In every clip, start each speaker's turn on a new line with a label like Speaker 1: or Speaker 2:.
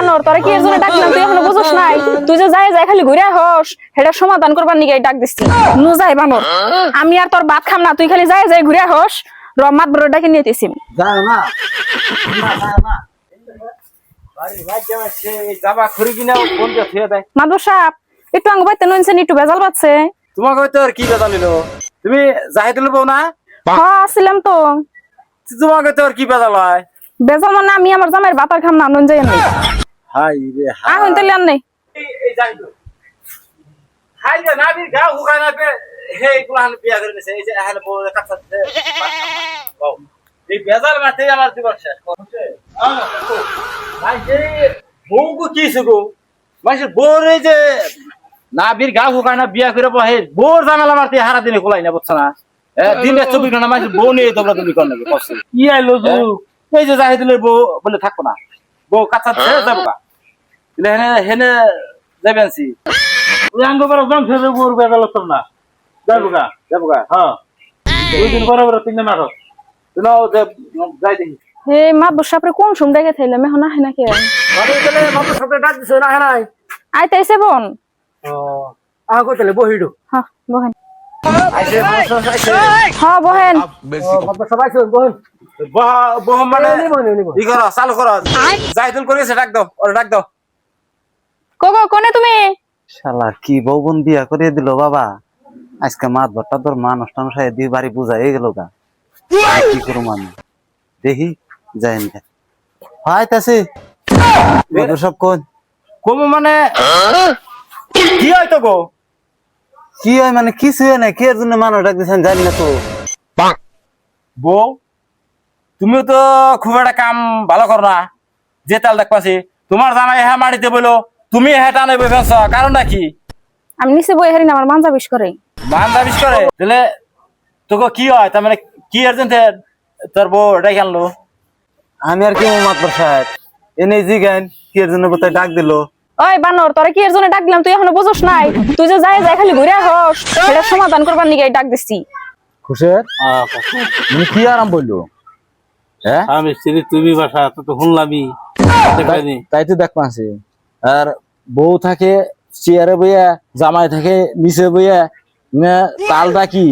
Speaker 1: বানর তোরা কি এর জন্য ডাকলাম তুই এখনো বুঝছ নাই তুই যে যাই যাই খালি ঘুরে হস সেটা সমাধান করবার নিগে ডাক দিছি নু যাই বানর আমি আর তোর ভাত খাম না তুই খালি যাই যাই ঘুরে হস রমাত বড় ডাকে নিতেছি
Speaker 2: যাও না না আরে ভাই যাবে সে যাবা খড়ি কিনা কোন কে থিয়ে দেয়
Speaker 1: মাদুর সাহেব একটু আঙ্গ বাইতে নইছেন একটু বেজাল পাচ্ছে
Speaker 2: তোমাকে তো আর কি বেজাল নিল তুমি জাহিদ লবো না
Speaker 1: হ্যাঁ আসছিলাম তো
Speaker 2: তোমাকে তো আর কি বেজাল হয়
Speaker 1: বেজাল মানে আমি আমার জামাইয়ের ভাত আর খাম না নন যাই নাই
Speaker 2: হাই রে
Speaker 1: আহুন তাইলে আর নেই
Speaker 2: এই জাহিদ হাই রে নাবির গাও হুকায় না পে হে কুলান বিয়া করে নিছে এই যে এখানে বউ কাছাতে বাও এই বেজাল মাতে আমার জীবন শেষ করছে ভাই যে বউ কো কি সুগো ভাই সে বউর এই যে নাবির গাও হুকায় না বিয়া করে বহে বউর জামেলা মারতে হারা দিনে কোলাই না বুঝছ না দিনে 24 ঘন্টা মাঝে বউ নিয়ে তোমরা তুমি কোন লাগে কষ্ট কি আইলো এই যে জাহিদুলের বউ বলে থাকো না বউ কাছাতে যাবো কা হেনে হেনে যাবেনছি
Speaker 3: ওই আঙ্গ বড় জং ফেলে বউর বেজাল তো না যাবো গা হ্যাঁ দুই দিন পরে পরে তিন নাটক
Speaker 2: শুনো যে যাই দেখি
Speaker 1: হে মাদুর সাহেব কোন সুম ডাকে থাইলাম এখন আহে নাকি
Speaker 2: মানে গেলে মাত্র সবটা ডাক দিছ না নাই
Speaker 1: আইতেছে বোন
Speaker 2: ও আগো তাহলে বহিড়ু
Speaker 1: হ্যাঁ বহেন
Speaker 2: আইছে আইছে
Speaker 1: হ্যাঁ বহেন
Speaker 2: মাত্র সবাই শুন বহন বহ মানে ই করো চালু করো জাহিদুল করেছে ডাক দাও ওরে ডাক দাও
Speaker 1: কোকো কোনে তুমি
Speaker 4: শালা কি বউবন বিয়া করে দিল বাবা আজকে মাত ভট্টা তোর মানুষ টানুষ দুই বাড়ি বুঝা হয়ে গেল গা কি করুম আমি দেখি যাই না হাইতাছি সব কোন
Speaker 2: কমু মানে কি হয় তো গো
Speaker 4: কি হয় মানে কিছু হয় না কি এর জন্য মানুষ ডাক দিচ্ছেন জানি না তো
Speaker 2: বউ তুমিও তো খুব একটা কাম ভালো করো না যে তাল দেখ পাচ্ছি তোমার জামাই হ্যাঁ মাটিতে বলো তুমি হ্যাঁ টানে বই ফেলছ কারণটা কি
Speaker 1: আমি নিচে বই হারি না আমার মানজা বিশ করে
Speaker 2: বান্দা বিশ করে তাহলে তোকে কি হয় তার মানে কি আর্জেন্ট তোর বউ ডাক আনলো
Speaker 4: আমি আর কি মাত সাহেব এনে জিগান কি এর জন্য কোথায় ডাক দিল
Speaker 1: ওই বানর তোরা কি এর জন্য ডাকলাম তুই এখনো বুঝছ নাই তুই যে যাই যাই খালি ঘুরে হস সেটা সমাধান করবার নিগে ডাক দিছি
Speaker 3: খুশের
Speaker 4: মানে কি আরাম বললো হ্যাঁ
Speaker 3: আমি স্ত্রী তুমি বাসা তো শুনলামই
Speaker 4: তাই তো দেখ পাচ্ছি আর বউ থাকে চেয়ারে বইয়া জামাই থাকে নিচে বইয়া তালটা কি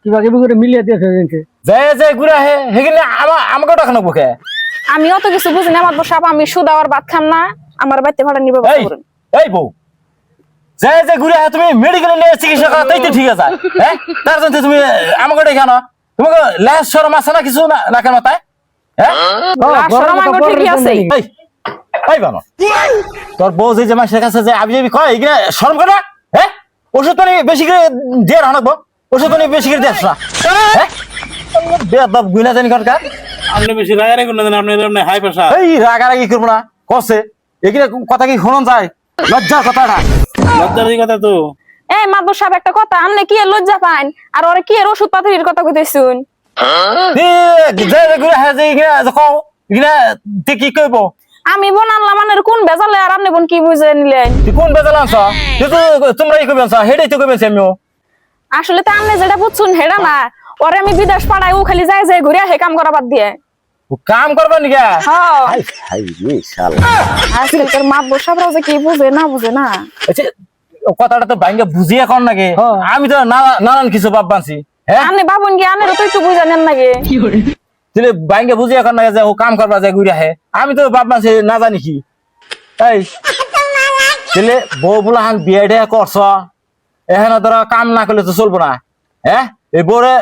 Speaker 3: কিবা কিবি করে মিলিয়ে দিয়েছে
Speaker 2: যে যে ঘুরে হে হেগিলে আমাকে ডাকানো বুকে
Speaker 1: আমি অত কিছু বুঝি না মাদুর সাহেব আমি সুদা আর ভাত খাম না আমার বাড়িতে ভাড়া নিবে
Speaker 2: এই এই বউ যে যে ঘুরে হে তুমি মেডিকেলে নিয়ে চিকিৎসা করা তাই তো ঠিক আছে হ্যাঁ তার জন্য তুমি আমাকে ডেকে আনো তোমাকে ল্যাস শরম আছে না কিছু না নাকের মাথায় হ্যাঁ
Speaker 1: শরম আঙ্গ ঠিকই আছে
Speaker 2: এই এই বাবা তোর বউ যে জামাই শেখ আছে যে আবি কয় এগুলা শরম করে না হ্যাঁ ওষুধ তো বেশি করে দিয়ে রাখবো ওষুধ তো বেশি করে দিয়ে আসা হ্যাঁ বেয়াদব গুইনা জানি কনকা
Speaker 3: আপনি বেশি রাগারাগি করলেন আপনি হাই প্রেশার
Speaker 2: এই রাগারাগি করবো না কসে এগুলা কথা কি শোনা যায় লজ্জার কথাটা
Speaker 3: লজ্জার কথা তো
Speaker 1: এই মাদুর সাহেব একটা কথা আমনে কি এর লজ্জা পাইন আর ওরে কি এর ওষুধ পাতির কথা কইতেছুন
Speaker 2: যে ঘুরে হে যে এগুলা কও এগুলা তুই কি কইব
Speaker 1: আমি বনালাম মানে কোন বেজালে আর আপনি বোন কি বুঝে নিলেন
Speaker 2: তুই কোন বেজাল আনছ তুই তো তোমরাই কইবেন হেডেই তো কইবেন আমিও
Speaker 1: আসলে তো আপনি যেটা বুঝছুন হেডা না ওরে আমি বিদেশ পাড়াই ও খালি যায় যায় ঘুরে হে কাম করা বাদ দিয়ে
Speaker 2: কাম করবা নিগা
Speaker 1: হ্যাঁ
Speaker 4: হাই রে শালা
Speaker 1: আজকালকার মাদুর সাহেবরা যে কি বুঝে না বুঝে না
Speaker 2: আচ্ছা কথাটা তো ভাঙ্গে বুঝিয়ে কোন নাকি আমি তো নানান কিছু বাপ বানছি হ্যাঁ
Speaker 1: আপনি বাবুন কি আনের তো একটু বুঝে নেন নাকি
Speaker 2: তুই ভাঙ্গে বুঝিয়ে কোন নাকি যে ও কাম করবা যায় ঘুরে হে আমি তো বাপ বানছি না জানি কি এই ছেলে বউ বুলা হান বিয়ে ডে করছ এখানে তোরা কাম না করলে তো চলবো না হ্যাঁ এই বউরে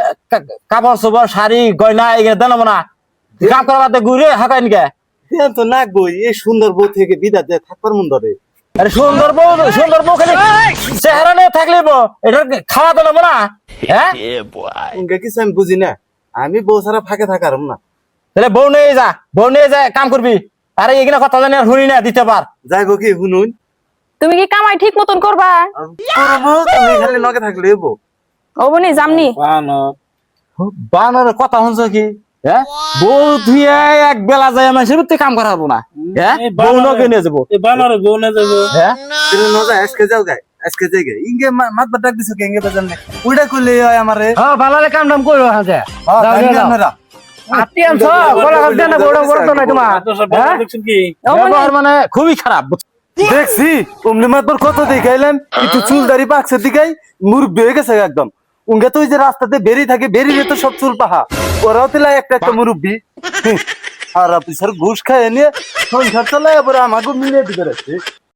Speaker 2: কাপড় চোপড় শাড়ি গয়না এগুলো দেনাবো না কাম করার বাদে ঘুরে হাঁকাই নিকে
Speaker 4: তো না গই এই সুন্দর বউ থেকে বিদা দিয়ে থাকবার মন ধরে
Speaker 2: আরে সুন্দর বউ খালি চেহারা নিয়ে থাকলে এটা খাওয়া তো নেবো না হ্যাঁ
Speaker 4: কিছু আমি বুঝি না আমি বউ ছাড়া ফাঁকে থাকার না
Speaker 2: তাহলে বউ নিয়ে যা কাম করবি আরে এগুলো কথা জানি আর শুনি না দিতে পার
Speaker 4: যাইবো কি শুনুন
Speaker 1: তুমি কি কামাই ঠিক মতন করবা
Speaker 4: করবো তুমি খালি নকে থাকলে বউ
Speaker 1: ও বনি জামনি
Speaker 2: বানরের কথা শুনছ কি হ্যাঁ বউ ধুয়ে এক বেলা যায় মানুষের কাম করাবো না হ্যাঁ বউ নকে নিয়ে যাবো
Speaker 3: বানরে বউ না যাবো
Speaker 2: হ্যাঁ
Speaker 4: আজকে যাও গাই আজকে যাই গাই ইঙ্গে মাত ডাক দিছো কে ইঙ্গে বাজার না উইটা করলে হয় আমারে
Speaker 3: হ্যাঁ ভালো কাম টাম করো হ্যাঁ
Speaker 4: আপনারা
Speaker 5: আত্মীয় আনছো গলা কাট দেন না বড় বড় তো নাই তোমার
Speaker 3: আপনার সব ব্যবহার দেখছেন কি
Speaker 5: ব্যবহার মানে খুবই খারাপ
Speaker 4: দেখছি অমনি মাতবার কত দেখাইলাম একটু চুল দাড়ি পাকছে দিকাই মুরব্বী হয়ে গেছে একদম উনকে তো ওই যে রাস্তাতে বেরিয়ে থাকে বেরিয়ে তো সব চুল পাহা ওরাও তো একটা একটা মুরব্বী আর অফিসার ঘুষ খায় নিয়ে সংসার চালায় আবার আমাকে মিলিয়ে দিতে রাখছে